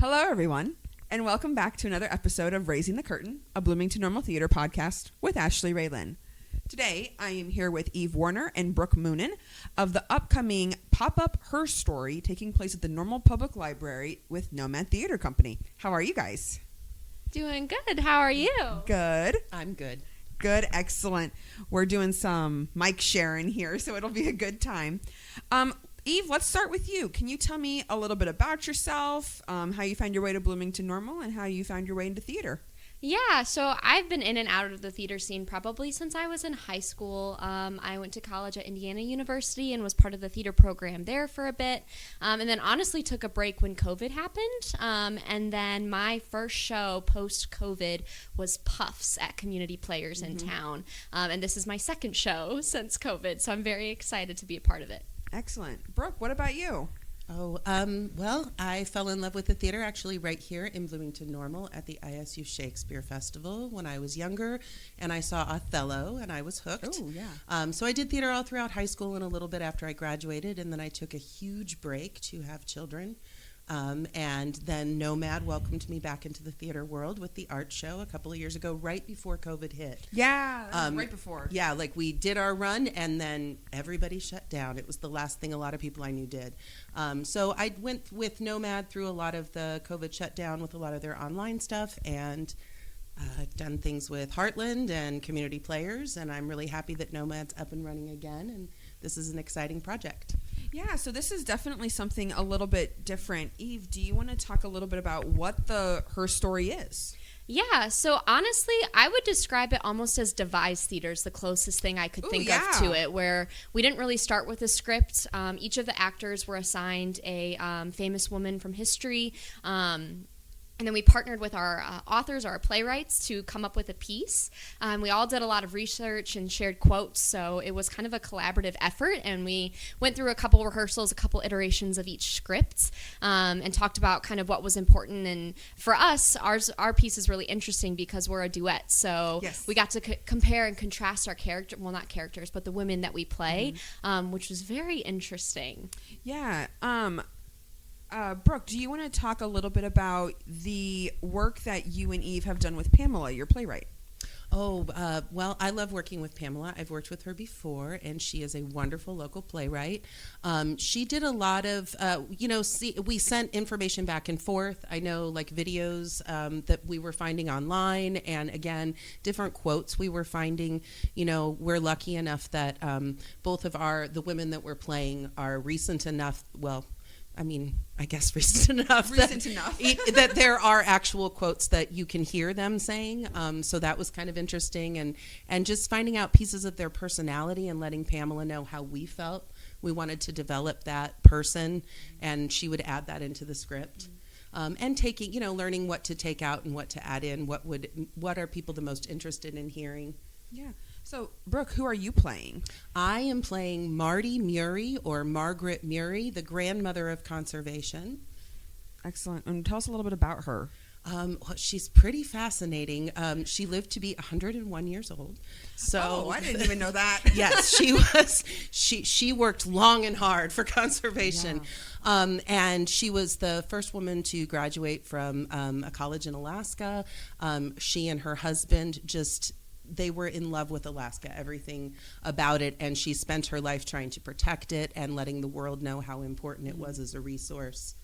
Hello, everyone, and welcome back to another episode of Raising the Curtain, a Bloomington Normal Theater podcast with Ashleigh Raylin. Today, I am here with Eve Warner and Brooke Moonan of the upcoming Pop-Up HERstory taking place at the Normal Public Library with Nomad Theatre Company. How are you guys? Doing good. How are you? Good. I'm good. Good. Excellent. We're doing some mic sharing here, so it'll be a good time. Eve, let's start with you. Can you tell me a little bit about yourself, how you found your way to Bloomington Normal, and how you found your way into theater? Yeah, so I've been in and out of the theater scene probably since I was in high school. I went to college at Indiana University and was part of the theater program there for a bit, and then honestly took a break when COVID happened. And then my first show post-COVID was Puffs at Community Players in town, and this is my second show since COVID, so I'm very excited to be a part of it. Excellent. Brooke, what about you? Well, I fell in love with the theater actually right here in Bloomington Normal at the ISU Shakespeare Festival when I was younger, and I saw Othello, and I was hooked. Oh, yeah. So I did theater all throughout high school and a little bit after I graduated, and then I took a huge break to have children. And then Nomad welcomed me back into the theater world with the art show a couple of years ago, right before COVID hit. Yeah, right before. Yeah, like we did our run and then everybody shut down. It was the last thing a lot of people I knew did. So I went with Nomad through a lot of the COVID shutdown with a lot of their online stuff, and I've done things with Heartland and Community Players, and I'm really happy that Nomad's up and running again, and this is an exciting project. Yeah, so this is definitely something a little bit different. Eve, do you want to talk a little bit about what the HERstory is? Yeah, so honestly, I would describe it almost as devised theater is the closest thing I could think of to it, where we didn't really start with a script. Each of the actors were assigned a famous woman from history, and then we partnered with our authors, our playwrights, to come up with a piece. We all did a lot of research and shared quotes, so it was kind of a collaborative effort, and we went through a couple rehearsals, a couple iterations of each script, and talked about kind of what was important. And for us, our piece is really interesting because we're a duet, so we got to compare and contrast our not characters, but the women that we play, which was very interesting. Yeah, Brooke, do you want to talk a little bit about the work that you and Eve have done with Pamela, your playwright? Well, I love working with Pamela. I've worked with her before, and she is a wonderful local playwright. She did a lot of, we sent information back and forth. I know, like, videos that we were finding online, and, again, different quotes we were finding. You know, we're lucky enough that both of the women that we're playing are recent enough, I guess recent enough that there are actual quotes that you can hear them saying. So that was kind of interesting. And just finding out pieces of their personality and letting Pamela know how we felt. We wanted to develop that person, and she would add that into the script. And taking, learning what to take out and what to add in. What are people the most interested in hearing? Yeah. So, Brooke, who are you playing? I am playing Marty Murray, or Margaret Murray, the grandmother of conservation. Excellent. And tell us a little bit about her. Well, she's pretty fascinating. She lived to be 101 years old. So I didn't even know that. Yes, she was. She worked long and hard for conservation. Yeah. And she was the first woman to graduate from a college in Alaska. She and her husband they were in love with Alaska, everything about it, and she spent her life trying to protect it and letting the world know how important it was as a resource.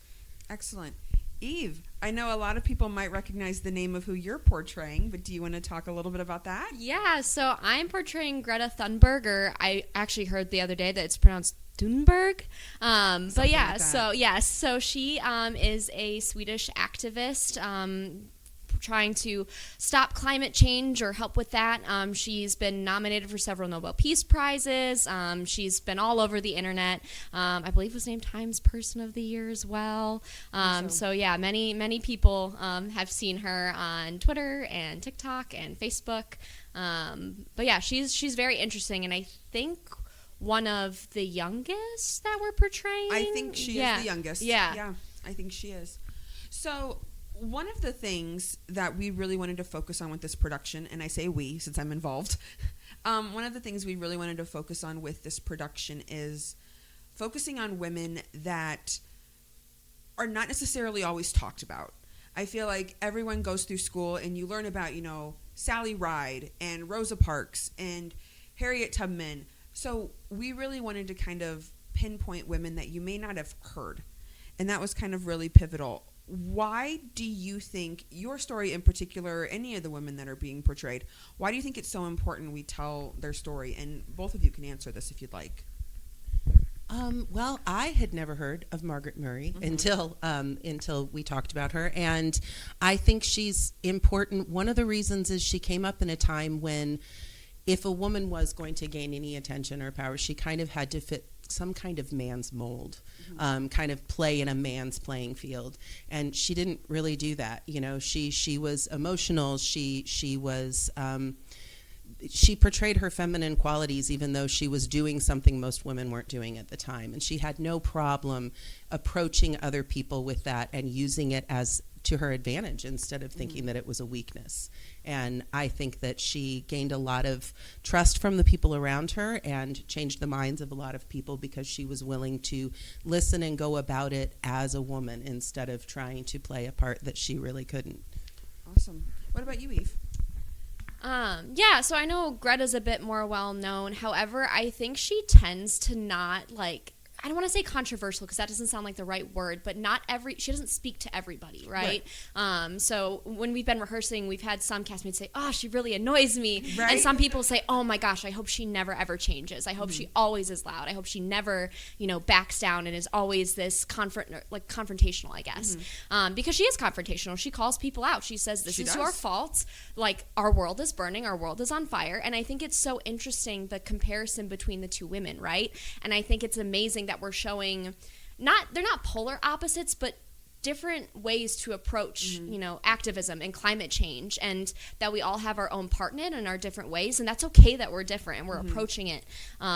Excellent. Eve, I know a lot of people might recognize the name of who you're portraying, but do you want to talk a little bit about that? Yeah, so I'm portraying Greta Thunberg, or I actually heard the other day that it's pronounced Thunberg. But yeah, like so she is a Swedish activist trying to stop climate change or help with that. She's been nominated for several Nobel Peace Prizes. She's been all over the internet. I believe was named Times Person of the Year as well. So yeah, many people have seen her on Twitter and TikTok and Facebook. But yeah, she's very interesting, and I think one of the youngest that we're portraying. I think she is the youngest. Yeah, I think she is. So one of the things that we really wanted to focus on with this production, and I say we since I'm involved, one of the things we really wanted to focus on with this production is focusing on women that are not necessarily always talked about. I feel like everyone goes through school and you learn about, Sally Ride and Rosa Parks and Harriet Tubman. So we really wanted to kind of pinpoint women that you may not have heard. And that was kind of really pivotal. Why do you think your story in particular, any of the women that are being portrayed, why do you think it's so important we tell their story? And both of you can answer this if you'd like. Well, I had never heard of Margaret Murray until we talked about her, and I think she's important. One of the reasons is she came up in a time when, if a woman was going to gain any attention or power, she kind of had to fit some kind of man's mold, kind of play in a man's playing field, and she didn't really do that. She was emotional. She was. She portrayed her feminine qualities even though she was doing something most women weren't doing at the time. And she had no problem approaching other people with that and using it as to her advantage instead of thinking that it was a weakness. And I think that she gained a lot of trust from the people around her and changed the minds of a lot of people because she was willing to listen and go about it as a woman instead of trying to play a part that she really couldn't. Awesome. What about you, Eve? So I know Greta's a bit more well known. However, I think she tends to not I don't want to say controversial because that doesn't sound like the right word, but she doesn't speak to everybody, right? So when we've been rehearsing, we've had some castmates say, oh, she really annoys me. Right? And some people say, oh my gosh, I hope she never ever changes. I hope she always is loud. I hope she never, backs down and is always this confrontational, I guess. Because she is confrontational. She calls people out. She says, this is your fault. Our world is burning. Our world is on fire. And I think it's so interesting, the comparison between the two women, right? And I think it's amazing that we're showing they're not polar opposites, but different ways to approach activism and climate change, and that we all have our own part in it in our different ways, and that's okay that we're different and we're approaching it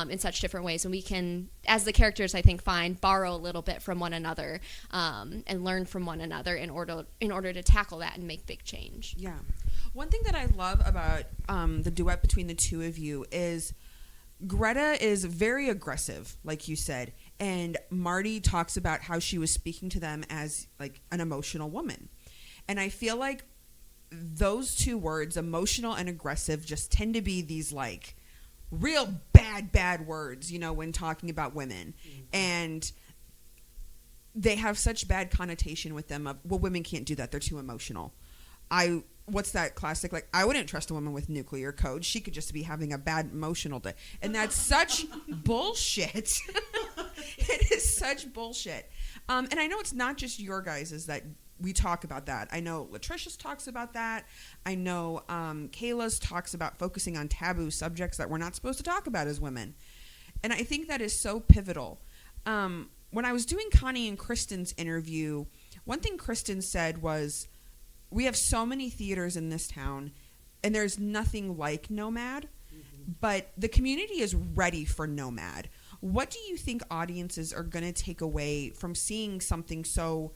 in such different ways, and we can, as the characters I think borrow a little bit from one another and learn from one another in order to tackle that and make big change. Yeah. One thing that I love about the duet between the two of you is Greta is very aggressive, like you said, and Marty talks about how she was speaking to them as an emotional woman. And I feel like those two words, emotional and aggressive, just tend to be these real bad words, when talking about women. And they have such bad connotation with them of, well, women can't do that. They're too emotional. What's that classic? I wouldn't trust a woman with nuclear code. She could just be having a bad emotional day. And that's such bullshit. It is such bullshit. And I know it's not just your guys' that we talk about that. I know Latricia's talks about that. I know Kayla's talks about focusing on taboo subjects that we're not supposed to talk about as women. And I think that is so pivotal. When I was doing Connie and Kristen's interview, one thing Kristen said was, we have so many theaters in this town, and there's nothing like Nomad, but the community is ready for Nomad. What do you think audiences are going to take away from seeing something so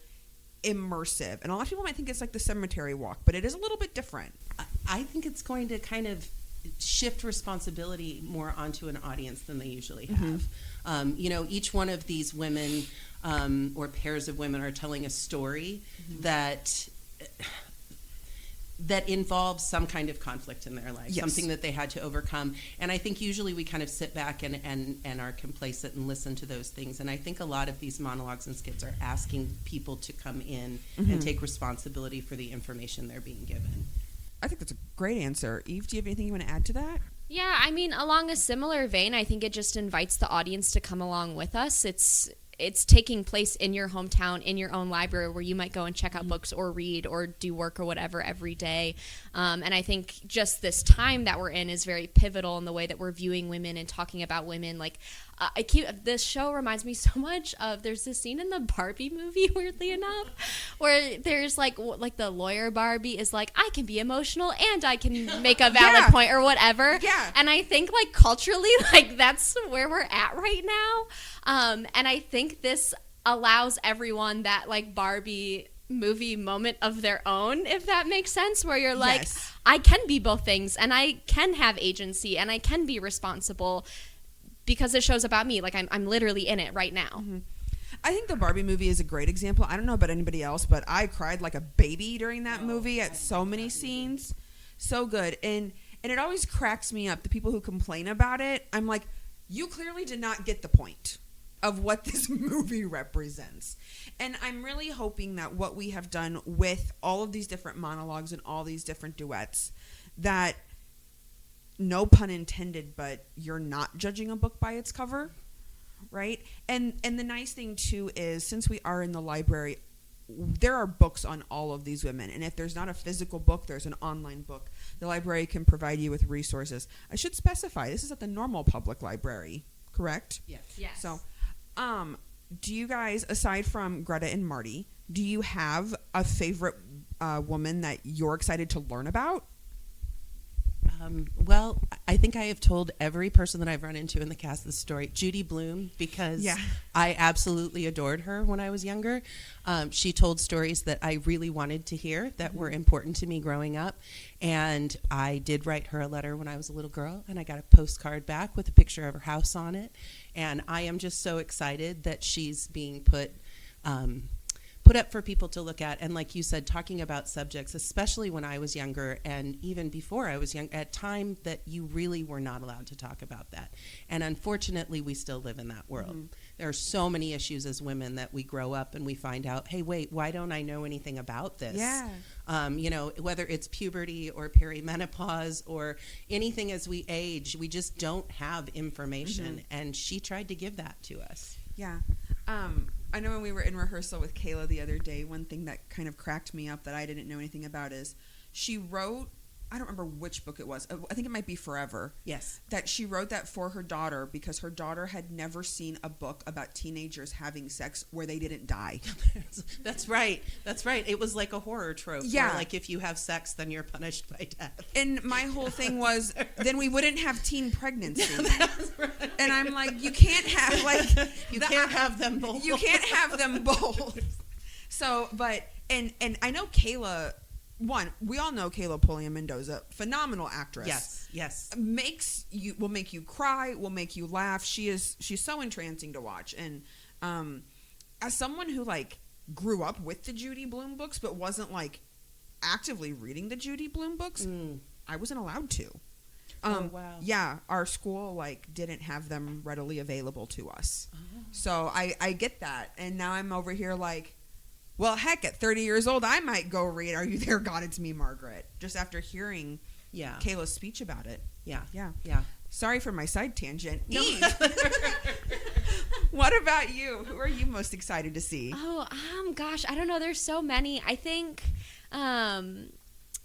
immersive? And a lot of people might think it's like the cemetery walk, but it is a little bit different. I think it's going to kind of shift responsibility more onto an audience than they usually have. Each one of these women or pairs of women are telling a story that involves some kind of conflict in their life, something that they had to overcome. And I think usually we kind of sit back and are complacent and listen to those things. And I think a lot of these monologues and skits are asking people to come in and take responsibility for the information they're being given. I think that's a great answer. Eve, do you have anything you want to add to that? Yeah, I mean, along a similar vein, I think it just invites the audience to come along with us. It's taking place in your hometown, in your own library, where you might go and check out books or read or do work or whatever every day. And I think just this time that we're in is very pivotal in the way that we're viewing women and talking about women. This show reminds me so much of, there's this scene in the Barbie movie, weirdly enough, where there's the lawyer Barbie is I can be emotional and I can make a valid point or whatever. Yeah. And I think culturally, that's where we're at right now. And I think this allows everyone that Barbie movie moment of their own, if that makes sense, where you're yes. I can be both things and I can have agency and I can be responsible because it shows about me. I'm literally in it right now. I think the Barbie movie is a great example. I don't know about anybody else, but I cried like a baby during that movie at so many scenes. So good. And it always cracks me up. The people who complain about it, I'm like, you clearly did not get the point of what this movie represents. And I'm really hoping that what we have done with all of these different monologues and all these different duets, that, no pun intended, but you're not judging a book by its cover, right? And the nice thing too is, since we are in the library, there are books on all of these women, and if there's not a physical book, there's an online book. The library can provide you with resources. I should specify, this is at the normal public library, correct? Yes. Yes. So, do you guys, aside from Greta and Marty, do you have a favorite woman that you're excited to learn about? Well, I think I have told every person that I've run into in the cast of the story, Judy Blume, because I absolutely adored her when I was younger. She told stories that I really wanted to hear, that were important to me growing up. And I did write her a letter when I was a little girl, and I got a postcard back with a picture of her house on it. And I am just so excited that she's being put up for people to look at. And like you said, talking about subjects, especially when I was younger and even before I was young, at time that you really were not allowed to talk about that. And unfortunately, we still live in that world. Mm-hmm. There are so many issues as women that we grow up and we find out, hey, wait, why don't I know anything about this? Yeah. Whether it's puberty or perimenopause or anything as we age, we just don't have information. Mm-hmm. And she tried to give that to us. Yeah. I know when we were in rehearsal with Kayla the other day, one thing that kind of cracked me up that I didn't know anything about is she wrote, I don't remember which book it was. I think it might be Forever. Yes. That she wrote that for her daughter because her daughter had never seen a book about teenagers having sex where they didn't die. That's right. That's right. It was like a horror trope. Yeah. Like if you have sex, then you're punished by death. And my whole thing was, then we wouldn't have teen pregnancy. That's right. And I'm like, you can't have, like... you can't have them both. You can't have them both. So, but, and I know Kayla... One, we all know Kayla Pulliam Mendoza, phenomenal actress. Yes. Will make you cry, will make you laugh. She's so entrancing to watch. And as someone who like grew up with the Judy Blume books, but wasn't like actively reading the Judy Blume books, I wasn't allowed to. Oh wow. Yeah, our school like didn't have them readily available to us. Oh. So I get that, and now I'm over here like, well, heck, at 30 years old, I might go read Are You There, God, It's Me, Margaret, just after hearing Kayla's speech about it. Yeah. Sorry for my side tangent. No. Eve, what about you? Who are you most excited to see? Oh, gosh, I don't know. There's so many. I think,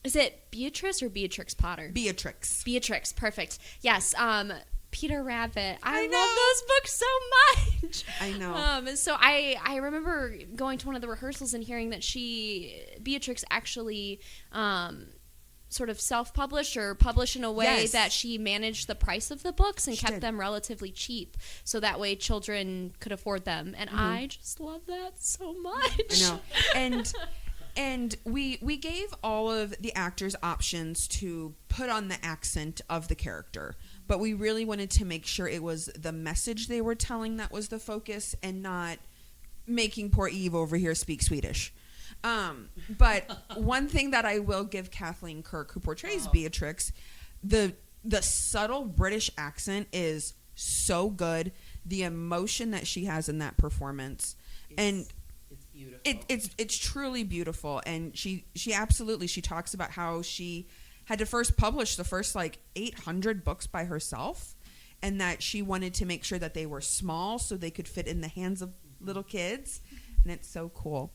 is it Beatrice or Beatrix Potter? Beatrix, perfect. Yes, Peter Rabbit. I love those books so much. I know. So I remember going to one of the rehearsals and hearing that Beatrix actually sort of self-published or published in a way that she managed the price of the books and kept them relatively cheap, so that way children could afford them. And I just love that so much. I know. And we gave all of the actors options to put on the accent of the character. But we really wanted to make sure it was the message they were telling that was the focus and not making poor Eve over here speak Swedish. But one thing that I will give Kathleen Kirk, who portrays Beatrix, the subtle British accent is so good. The emotion that she has in that performance. It's beautiful. It's truly beautiful. And she absolutely, she talks about how she had to first publish the first like 800 books by herself, and that she wanted to make sure that they were small so they could fit in the hands of little kids, and it's so cool.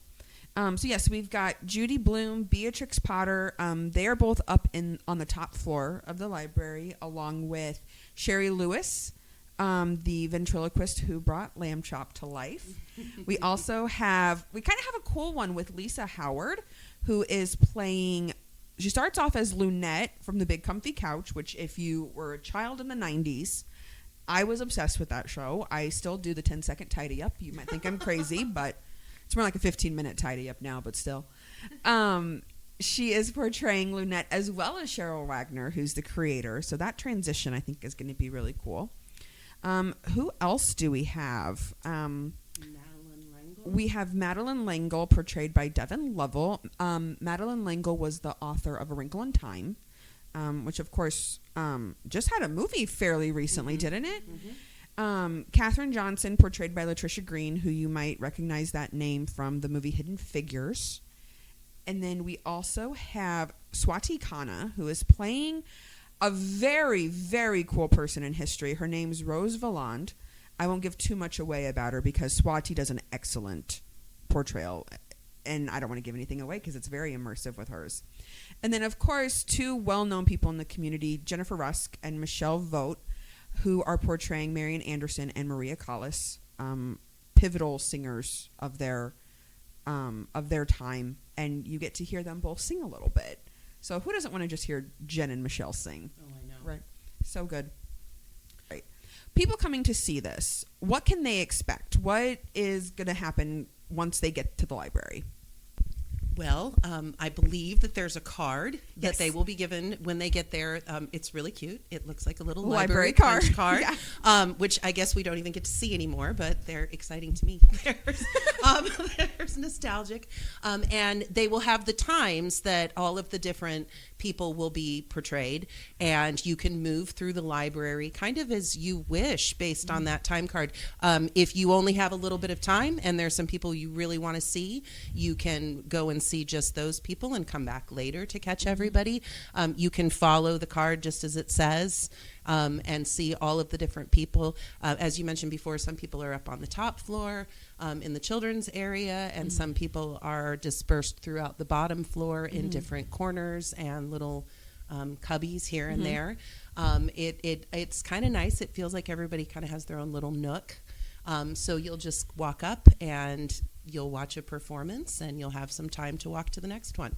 So yes, we've got Judy Blume, Beatrix Potter. They are both up on the top floor of the library, along with Sherry Lewis, the ventriloquist who brought Lamb Chop to life. We kind of have a cool one with Lisa Howard, who is playing. She starts off as Lunette from The Big Comfy Couch, which if you were a child in the 90s, I was obsessed with that show. I still do the 10-second tidy up. You might think I'm crazy, but it's more like a 15-minute tidy up now, but still. She is portraying Lunette as well as Cheryl Wagner, who's the creator. So that transition, I think, is going to be really cool. Who else do we have? we have Madeline L'Engle, portrayed by Devin Lovell. Madeline L'Engle was the author of A Wrinkle in Time, which, of course, just had a movie fairly recently, didn't it? Katherine Johnson, portrayed by Latricia Green, who you might recognize that name from the movie Hidden Figures. And then we also have Swati Khanna, who is playing a very, very cool person in history. Her name's Rose Valland. I won't give too much away about her because Swati does an excellent portrayal, and I don't want to give anything away because it's very immersive with hers. And then, of course, two well-known people in the community, Jennifer Rusk and Michelle Vogt, who are portraying Marian Anderson and Maria Callas, pivotal singers of their time, and you get to hear them both sing a little bit. So who doesn't want to just hear Jen and Michelle sing? Oh, I know. Right. So good. Right. People coming to see this, what can they expect? What is going to happen once they get to the library? Well, I believe that there's a card that they will be given when they get there. It's really cute. It looks like a little library card, yeah. Which I guess we don't even get to see anymore, but they're exciting to me. There's nostalgic. And they will have the times that all of the different people will be portrayed, and you can move through the library kind of as you wish based on that time card. If you only have a little bit of time and there's some people you really want to see, you can go and see just those people and come back later to catch everybody. You can follow the card just as it says and see all of the different people. As you mentioned before, some people are up on the top floor in the children's area, and some people are dispersed throughout the bottom floor in different corners and little cubbies here and there. It's kind of nice. It feels like everybody kind of has their own little nook. So you'll just walk up and you'll watch a performance, and you'll have some time to walk to the next one.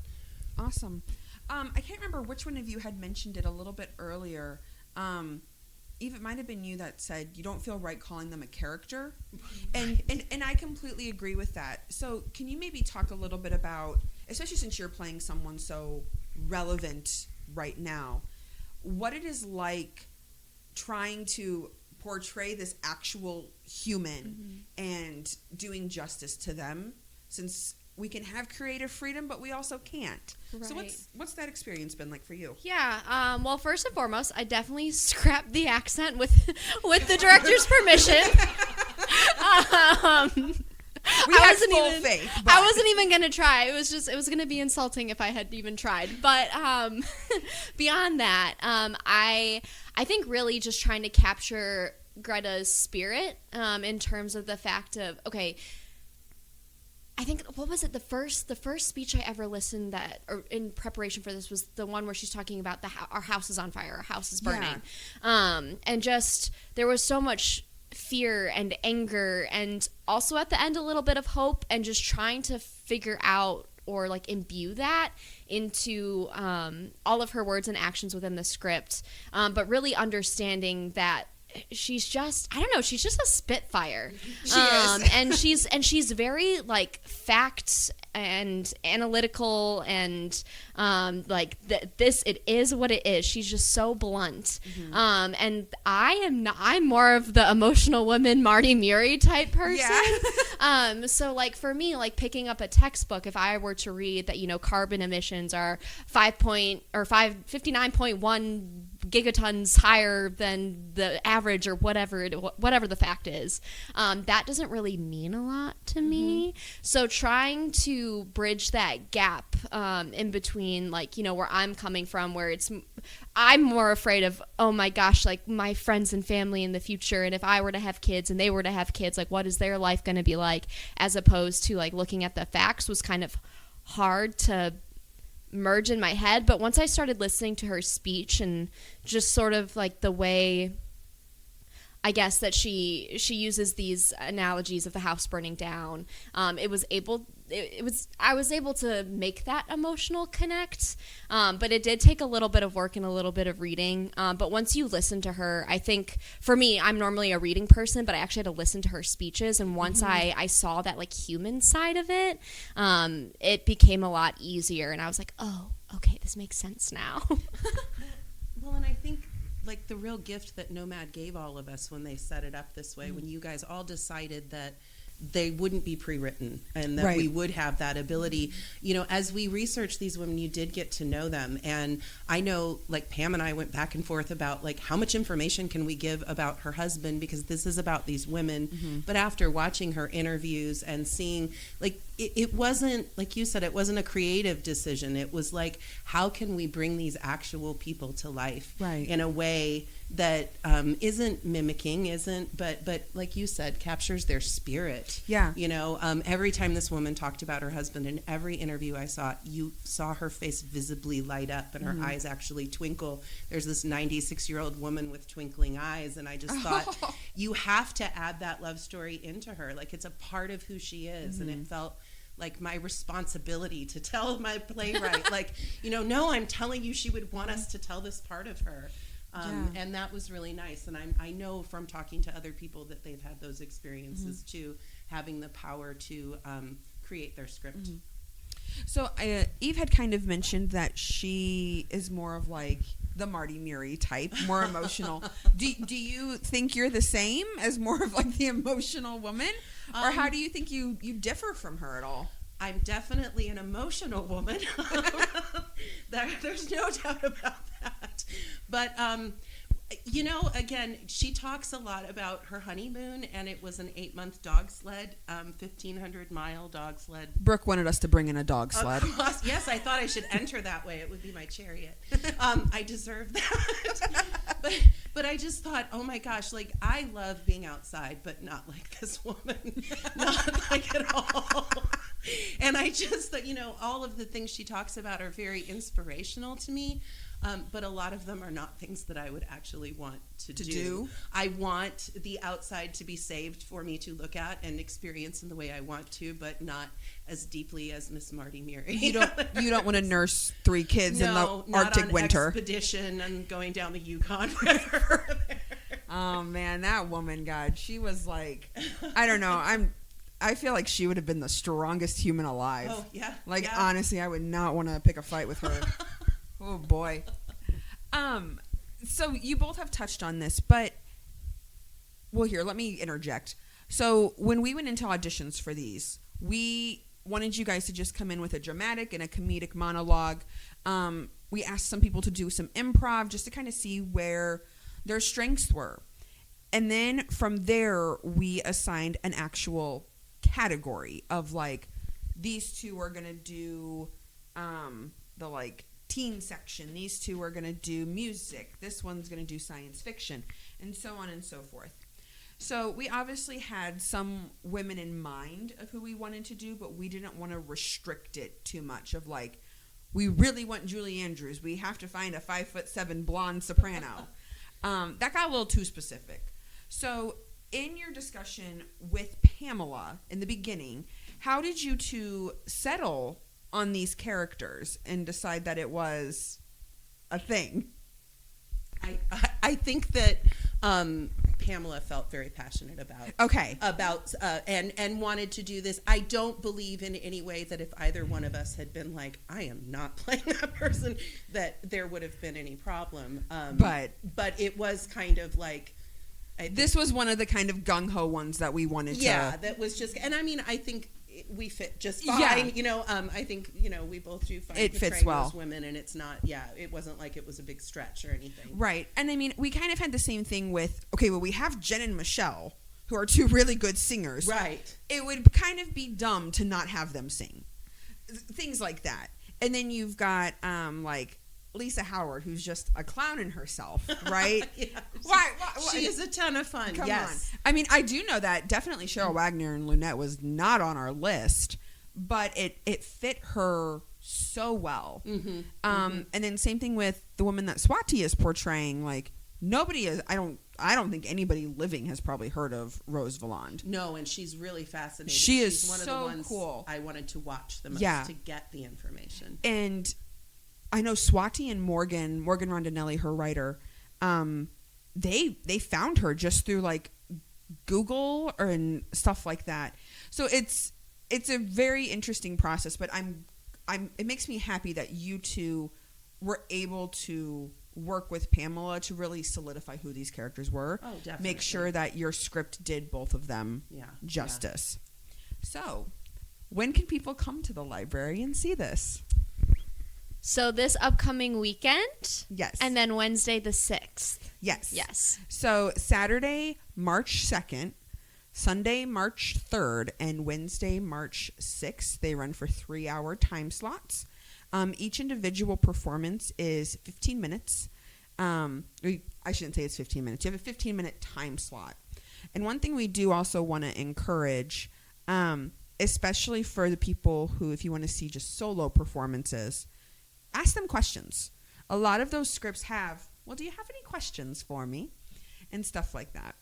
Awesome. I can't remember which one of you had mentioned it a little bit earlier. Eve, it might have been you that said you don't feel right calling them a character. And I completely agree with that. So can you maybe talk a little bit about, especially since you're playing someone so relevant right now, what it is like trying to portray this actual human and doing justice to them, since we can have creative freedom, but we also can't. Right. So what's that experience been like for you? Yeah. Well, first and foremost, I definitely scrapped the accent with the director's permission. Faith. I wasn't even gonna try. It was gonna be insulting if I had even tried. But beyond that, I think really just trying to capture Greta's spirit in terms of the fact of, okay, I think, what was it, the first speech I ever listened that, or in preparation for this, was the one where she's talking about our house is on fire, our house is burning. Yeah. And just, there was so much fear and anger, and also at the end a little bit of hope, and just trying to figure out or like imbue that into all of her words and actions within the script, but really understanding that she's just, I don't know, she's just a spitfire. She is. and she's very like facts and analytical, and it is what it is. She's just so blunt. And I'm more of the emotional woman, Marty Murray type person. Yeah. So like for me, like picking up a textbook, if I were to read that, carbon emissions are 59.1 gigatons higher than the average, or whatever the fact is, that doesn't really mean a lot to me. So trying to bridge that gap in between, like, where I'm coming from, where I'm more afraid of, oh my gosh, like my friends and family in the future, and if I were to have kids and they were to have kids, like what is their life going to be like, as opposed to like looking at the facts, was kind of hard to merge in my head. But once I started listening to her speech, and just sort of like the way, I guess, that she uses these analogies of the house burning down, I was able to make that emotional connect, but it did take a little bit of work and a little bit of reading, but once you listen to her, I think, for me, I'm normally a reading person, but I actually had to listen to her speeches, and once I saw that like human side of it, it became a lot easier, and I was like, oh, okay, this makes sense now. Well, and I think like the real gift that Nomad gave all of us when they set it up this way, when you guys all decided that they wouldn't be pre-written, and that we would have that ability. You know, as we researched these women, you did get to know them. And I know, like, Pam and I went back and forth about, like, how much information can we give about her husband, because this is about these women. But after watching her interviews and seeing, like, it wasn't, like you said, it wasn't a creative decision. It was like, how can we bring these actual people to life in a way that isn't mimicking, but like you said, captures their spirit. Yeah. You know, every time this woman talked about her husband, in every interview I saw, you saw her face visibly light up and her eyes actually twinkle. There's this 96-year-old woman with twinkling eyes, and I just thought, you have to add that love story into her. Like, it's a part of who she is, and it felt like my responsibility to tell my playwright, like, you know, no, I'm telling you, she would want us to tell this part of her. And that was really nice. And I know from talking to other people that they've had those experiences too, having the power to create their script. So Eve had kind of mentioned that she is more of like the Marty Murray type, more emotional. Do you think you're the same, as more of like the emotional woman? Or how do you think you differ from her at all? I'm definitely an emotional woman. There's no doubt about that. But, you know, again, she talks a lot about her honeymoon, and it was an 8-month dog sled, 1,500-mile dog sled. Brooke wanted us to bring in a dog sled. Yes, I thought I should enter that way. It would be my chariot. I deserve that. But I just thought, oh my gosh, like, I love being outside, but not like this woman. Not like at all. And I just thought, you know, all of the things she talks about are very inspirational to me. But a lot of them are not things that I would actually want to do. I want the outside to be saved for me to look at and experience in the way I want to, but not as deeply as Miss Marty Murray. You don't want to nurse 3 kids in the Arctic winter. Expedition and going down the Yukon River. Oh man, that woman, God, she was like, I don't know. I feel like she would have been the strongest human alive. Oh yeah. Like yeah. honestly, I would not want to pick a fight with her. Oh boy. So you both have touched on this, but well, here, let me interject. So when we went into auditions for these, we wanted you guys to just come in with a dramatic and a comedic monologue. We asked some people to do some improv just to kind of see where their strengths were. And then from there, we assigned an actual category of like, these 2 are going to do the like teen section. These 2 are going to do music. This one's going to do science fiction, and so on and so forth. So we obviously had some women in mind of who we wanted to do, but we didn't want to restrict it too much of like, we really want Julie Andrews. We have to find a 5'7" blonde soprano. That got a little too specific. So in your discussion with Pamela in the beginning, how did you 2 settle on these characters and decide that it was a thing? I think that Pamela felt very passionate about and wanted to do this. I don't believe in any way that if either one of us had been like, I am not playing that person, that there would have been any problem. But it was kind of like, this was one of the kind of gung-ho ones that we wanted to. Yeah, that was just, and I mean, I think we fit just fine. Yeah. You know, I think, you know, we both do fine. It fits well. Those women, and it's not, it wasn't like it was a big stretch or anything. Right. And I mean, we kind of had the same thing with, okay, well, we have Jen and Michelle, who are 2 really good singers. Right. It would kind of be dumb to not have them sing. Things like that. And then you've got, like, Lisa Howard, who's just a clown in herself, right? Yeah, why? She is a ton of fun. Come yes. on. I mean, I do know that definitely Cheryl Wagner and Lunette was not on our list, but it fit her so well. And then same thing with the woman that Swati is portraying. Like, nobody is. I don't think anybody living has probably heard of Rose Valland. No, and she's really fascinating. She's one so of the ones cool. I wanted to watch the most to get the information. And I know Swati and Morgan Rondinelli, her writer, they found her just through like Google and stuff like that. So it's a very interesting process, but it makes me happy that you 2 were able to work with Pamela to really solidify who these characters were. Oh, definitely. Make sure that your script did both of them justice. Yeah. So, when can people come to the library and see this? So this upcoming weekend? Yes. And then Wednesday the 6th? Yes. Yes. So Saturday, March 2nd, Sunday, March 3rd, and Wednesday, March 6th. They run for 3-hour time slots. Each individual performance is 15 minutes. I shouldn't say it's 15 minutes. You have a 15-minute time slot. And one thing we do also want to encourage, especially for the people who, if you want to see just solo performances, ask them questions. A lot of those scripts have, well, do you have any questions for me? And stuff like that.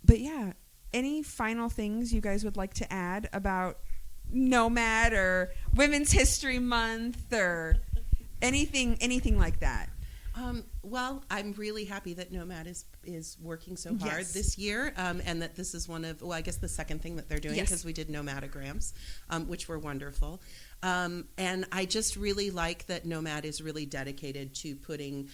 But yeah, any final things you guys would like to add about Nomad or Women's History Month or anything like that? Well, I'm really happy that Nomad is working so hard this year, and that this is one of, well, I guess the second thing that they're doing, because we did Nomadograms, which were wonderful. And I just really like that Nomad is really dedicated to putting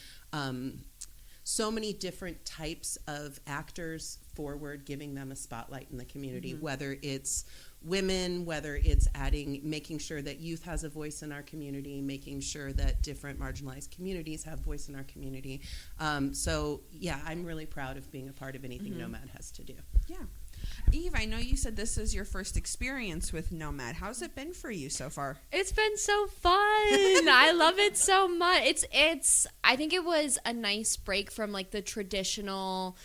so many different types of actors forward, giving them a spotlight in the community, whether it's women, whether it's making sure that youth has a voice in our community, making sure that different marginalized communities have voice in our community. So yeah, I'm really proud of being a part of anything Nomad has to do. Yeah. Eve, I know you said this is your first experience with Nomad. How's it been for you so far? It's been so fun. I love it so much. It's I think it was a nice break from like the traditional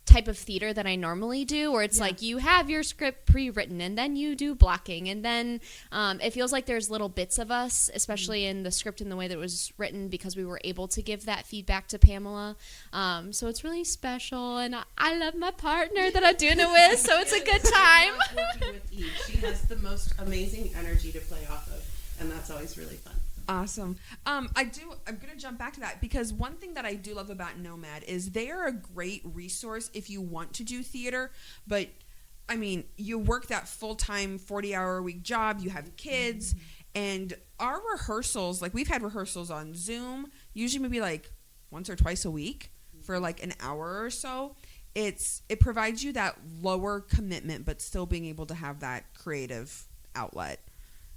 type of theater that I normally do, where it's like you have your script pre-written and then you do blocking, and then it feels like there's little bits of us, especially in the script and the way that it was written, because we were able to give that feedback to Pamela. So it's really special, and I love my partner that I'm doing it with, so it's a good time. Working with Eve. She has the most amazing energy to play off of, and that's always really fun. Awesome. I'm going to jump back to that, because one thing that I do love about Nomad is they are a great resource if you want to do theater, but I mean, you work that full-time 40-hour-a-week job, you have kids, and our rehearsals, like we've had rehearsals on Zoom, usually maybe like once or twice a week for like an hour or so. It provides you that lower commitment, but still being able to have that creative outlet.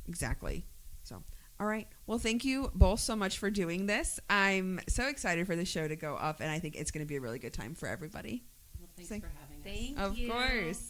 Exactly. So, all right. Well, thank you both so much for doing this. I'm so excited for the show to go up, and I think it's going to be a really good time for everybody. Well, thanks for having us. Thank you. Of course.